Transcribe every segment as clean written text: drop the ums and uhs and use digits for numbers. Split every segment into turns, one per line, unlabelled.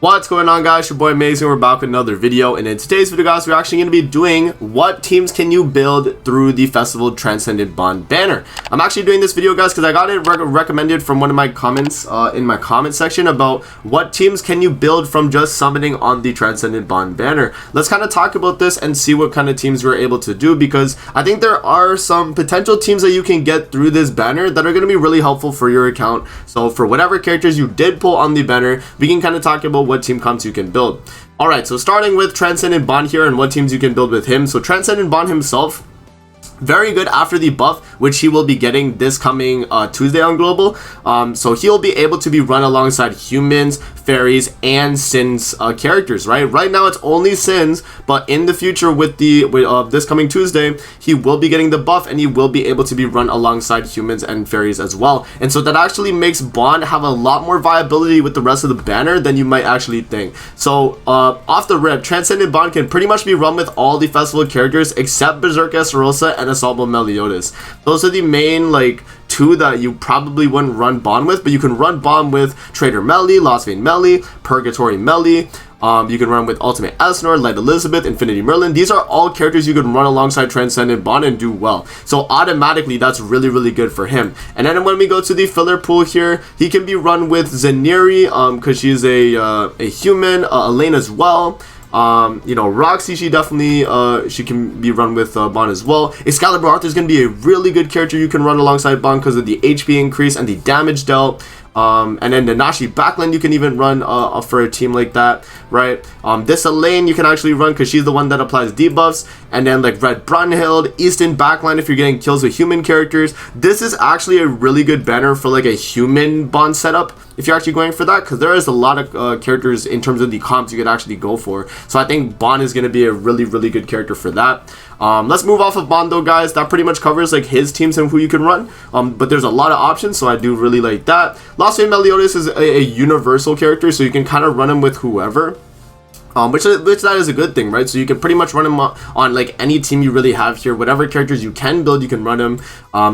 What's going on, guys? Your boy Amazing. We're back with another video, and in today's video, guys, we're actually going to be doing what teams can you build through the Festival Transcendent Bond banner. I'm actually doing this video, guys, because I got it recommended from one of my comments in my comment section about what teams can you build from just summoning on the Transcendent Bond banner. Let's kind of talk about this and see what kind of teams we're able to do, because I think there are some potential teams that you can get through this banner that are going to be really helpful for your account. So for whatever characters you did pull on the banner, we can kind of talk about what team comps you can build. Alright, so starting with Transcendent Bond here and what teams you can build with him. So Transcendent Bond himself, very good after the buff, which he will be getting this coming Tuesday on Global. So he'll be able to be run alongside humans, fairies, and Sin's characters, right? Right now it's only Sin's, but in the future with this coming Tuesday, he will be getting the buff and he will be able to be run alongside humans and fairies as well. And so that actually makes Bond have a lot more viability with the rest of the banner than you might actually think. So off the rip, Transcendent Bond can pretty much be run with all the festival characters except Berserk Estarossa and Assault Meliodas. Those are the main two that you probably wouldn't run Bond with, but you can run Bond with Trader Melly, Lost Vein Melly, Purgatory Melly. You can run with Ultimate Esnor, Light Elizabeth, Infinity Merlin. These are all characters you can run alongside Transcendent Bond and do well. So automatically, that's really, really good for him. And then when we go to the filler pool here, he can be run with Zaniri, because she's a human, Elaine as well. You know, Roxy, she definitely she can be run with Bond as well. Excalibur Arthur is going to be a really good character you can run alongside Bond because of the HP increase and the damage dealt. And then the Nashi Backland you can even run for a team like that, right? This Elaine you can actually run because she's the one that applies debuffs. And then like Red Brunhild, Easton Backline if you're getting kills with human characters. This is actually a really good banner for like a human Bond setup if you're actually going for that, because there is a lot of characters in terms of the comps you could actually go for. So I think Bond is going to be a really, really good character for that. Let's move off of Bond though, guys. That pretty much covers like his teams and who you can run. But there's a lot of options, so I do really like that. Lost Vein Meliodas is a universal character, so you can kind of run him with whoever. Which that is a good thing, right? So you can pretty much run him on like any team you really have here. Whatever characters you can build, you can run him.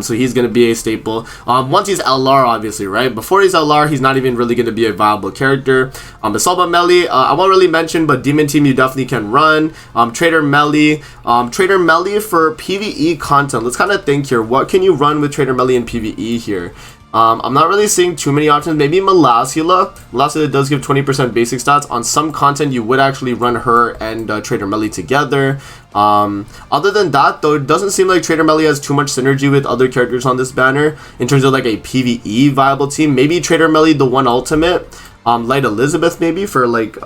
So he's going to be a staple. Once he's LR, obviously, right? Before he's LR, he's not even really going to be a viable character. Assault Melly, I won't really mention, but Demon Team you definitely can run. Trader Melly. Trader Melly for PvE content. Let's kind of think here. What can you run with Trader Melly in PvE here? I'm not really seeing too many options. Maybe Melasula. Melasula does give 20% basic stats. On some content, you would actually run her and Trader Melly together. Other than that, though, it doesn't seem like Trader Melly has too much synergy with other characters on this banner in terms of like a PvE viable team. Maybe Trader Melly, the one ultimate. Light Elizabeth maybe for like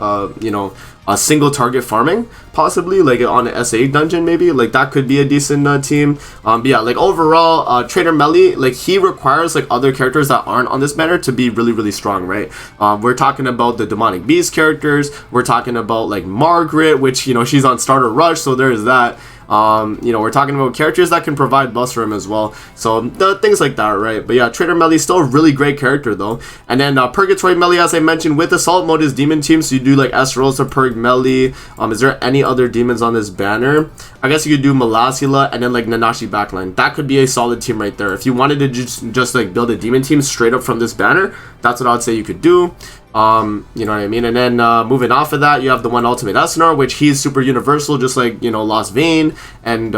you know, a single target farming, possibly like on an SA dungeon, maybe like that could be a decent team. But yeah, like overall, Trader Melly, like he requires like other characters that aren't on this banner to be really, really strong, right? We're talking about the Demonic Beast characters. We're talking about like Margaret, which, you know, she's on Starter Rush, so there's that. You know, we're talking about characters that can provide buffs for him as well. So things like that, right? But yeah, Trader Melly is still a really great character though. And then Purgatory Melly, as I mentioned, with Assault mode is Demon Team. So you do like Estarossa, Purg Melly. Is there any other demons on this banner? I guess you could do Melasula and then like Nanashi Backline. That could be a solid team right there. If you wanted to just like build a demon team straight up from this banner, that's what I would say you could do. You know what I mean? And then moving off of that, you have the one Ultimate Esnor, which he's super universal, just like, you know, Lost Vein and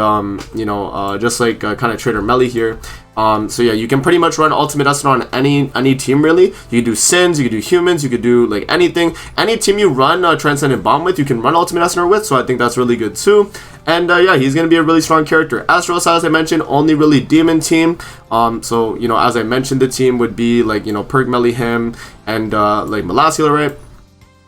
you know, just like kind of Trader Melly here. So yeah, you can pretty much run Ultimate Esnor on any team really. You can do Sins, you can do humans, you could do like anything. Any team you run Transcendent Bomb with, you can run Ultimate Esnor with, so I think that's really good too. And yeah, he's going to be a really strong character. Estarossa, as I mentioned, only really demon team. So, you know, as I mentioned, the team would be like, you know, Purg Melly, him, and like Melasula, right?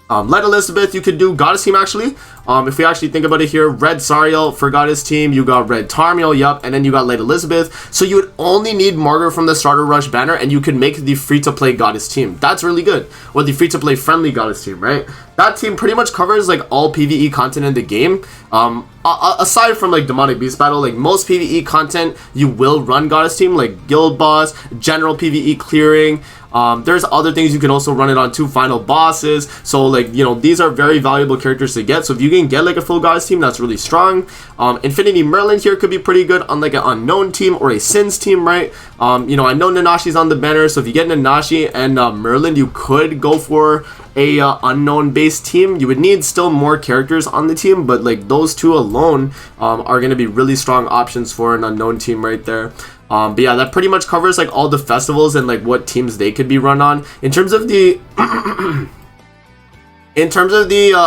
Light Elizabeth, you could do Goddess team actually. If we actually think about it here, Red Sariel for Goddess team, you got Red Tarmiel, yup, and then you got Light Elizabeth. So you would only need Margaret from the Starter Rush banner, and you can make the free-to-play Goddess team. That's really good. Or the free-to-play friendly Goddess team, right? That team pretty much covers like all PvE content in the game. Aside from like Demonic Beast Battle, like most PvE content, you will run Goddess team, like Guild Boss, General PvE clearing. There's other things you can also run it on, 2 final bosses. So like, you know, these are very valuable characters to get. So if you you can get like a full goddess team that's really strong. Infinity Merlin here could be pretty good on like an unknown team or a Sins team, right? You know, I know Nanashi's on the banner, so if you get Nanashi and Merlin, you could go for a unknown based team. You would need still more characters on the team, but like those two alone are going to be really strong options for an unknown team right there. But yeah, that pretty much covers like all the festivals and like what teams they could be run on. In terms of the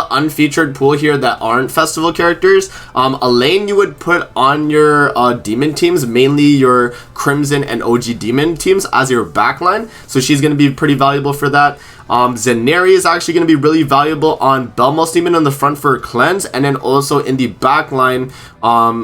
unfeatured pool here that aren't festival characters, a lane you would put on your demon teams, mainly your Crimson and OG demon teams, as your backline. So she's going to be pretty valuable for that. Zenari is actually going to be really valuable on Belmos Demon on the front for cleanse, and then also in the back line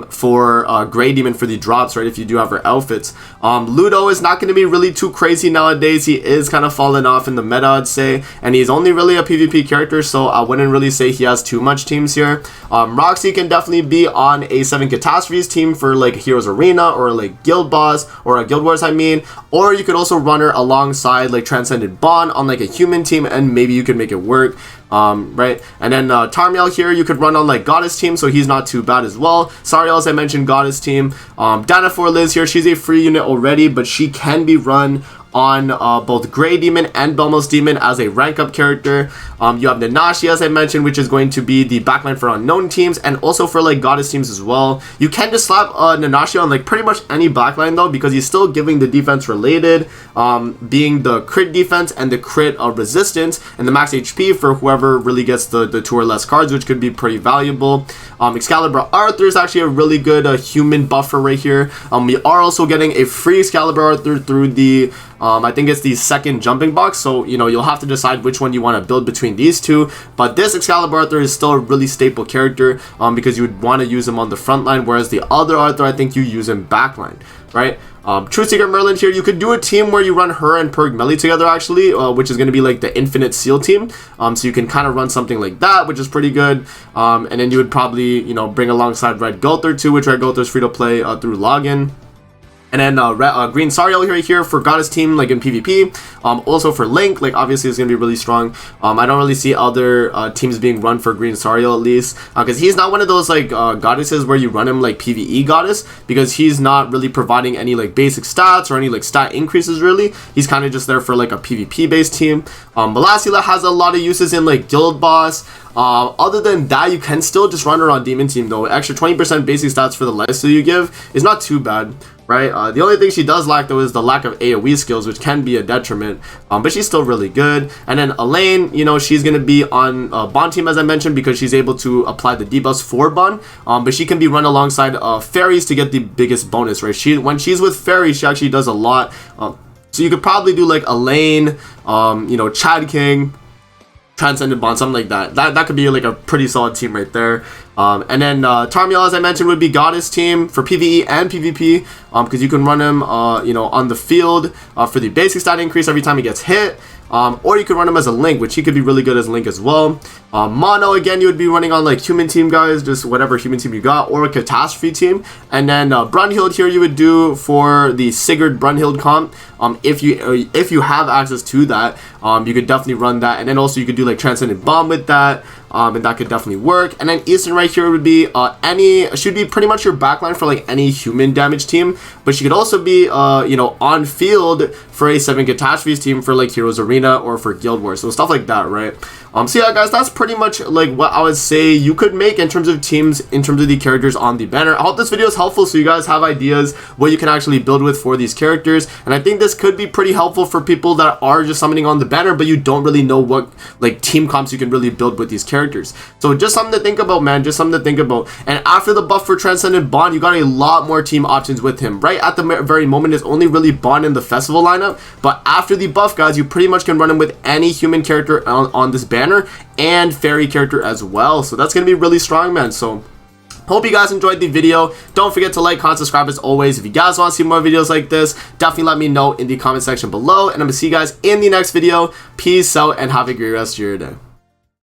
for Grey Demon for the drops, right, if you do have her outfits. Ludo is not going to be really too crazy nowadays. He is kind of falling off in the meta, I'd say, and he's only really a PvP character, so I wouldn't really say he has too much teams here. Roxy can definitely be on a 7 Catastrophes team for like Heroes Arena or like Guild Boss or Guild Wars, I mean, or you could also run her alongside like Transcendent Bond on like a human team, and maybe you could make it work, right? And then Tarmiel here you could run on like Goddess team, so he's not too bad as well. Sariel, as I mentioned, Goddess team. Dana for Liz here, she's a free unit already, but she can be run on both Grey Demon and Belmos Demon as a rank up character. You have Nanashi, as I mentioned, which is going to be the backline for unknown teams and also for like goddess teams as well. You can just slap Nanashi on like pretty much any backline though, because he's still giving the defense related, being the crit defense and the crit resistance and the max HP for whoever really gets the 2 or less cards, which could be pretty valuable. Excalibur Arthur is actually a really good human buffer right here. We are also getting a free Excalibur Arthur through the I think it's the second jumping box, so you know, you'll have to decide which one you want to build between these two. But this Excalibur Arthur is still a really staple character because you would want to use him on the front line, whereas the other Arthur, I think you use him backline, right? True Secret Merlin here, you could do a team where you run her and Perg Melly together actually, which is going to be like the Infinite Seal team. So you can kind of run something like that, which is pretty good. And then you would probably, you know, bring alongside Red Gulther too, which Red Gulther is free to play through login. And then Green Sariel here for Goddess team, like in PvP. Also for Link, like obviously it's going to be really strong. I don't really see other teams being run for Green Sariel at least. Because he's not one of those like goddesses where you run him like PvE goddess. Because he's not really providing any like basic stats or any like stat increases really. He's kind of just there for like a PvP based team. Melasila has a lot of uses in like Guild Boss. Other than that, you can still just run her on Demon Team though. Extra 20% basic stats for the lifesteal you give is not too bad, right? The only thing she does lack though is the lack of AoE skills, which can be a detriment, but she's still really good. And then Elaine, you know, she's going to be on Bond Team, as I mentioned, because she's able to apply the debuffs for Bond, but she can be run alongside Fairies to get the biggest bonus, right? When she's with Fairies, she actually does a lot. So you could probably do like Elaine, you know, Chad King, Transcendent Bond, something like that. That could be like a pretty solid team right there. And then Tarmiel, as I mentioned, would be Goddess team for PvE and PvP, because you can run him, you know, on the field for the basic stat increase every time he gets hit. Or you could run him as a Link, which he could be really good as a Link as well. Mono, again, you would be running on like human team guys, just whatever human team you got, or a catastrophe team. And then Brunhild here you would do for the Sigurd Brunhild comp. If you have access to that, you could definitely run that. And then also you could do like Transcendent Bomb with that. And that could definitely work. And then Eastern right here would be should be pretty much your backline for like any human damage team, but she could also be you know, on field for a 7 Catastrophes team for like Heroes Arena or for Guild Wars, so stuff like that, right? So yeah guys, that's pretty much like what I would say you could make in terms of teams, in terms of the characters on the banner. I hope this video is helpful so you guys have ideas what you can actually build with for these characters, and I think this could be pretty helpful for people that are just summoning on the banner but you don't really know what like team comps you can really build with these characters. So just something to think about, man, just something to think about. And after the buff for Transcendent Bond, you got a lot more team options with him. Right at the very moment is only really Bond in the festival lineup, but after the buff guys, you pretty much can run him with any human character on this banner and fairy character as well. So that's gonna be really strong, man. So hope you guys enjoyed the video. Don't forget to like, comment, subscribe as always. If you guys want to see more videos like this, definitely let me know in the comment section below, and I'm gonna see you guys in the next video. Peace out and have a great rest of your day.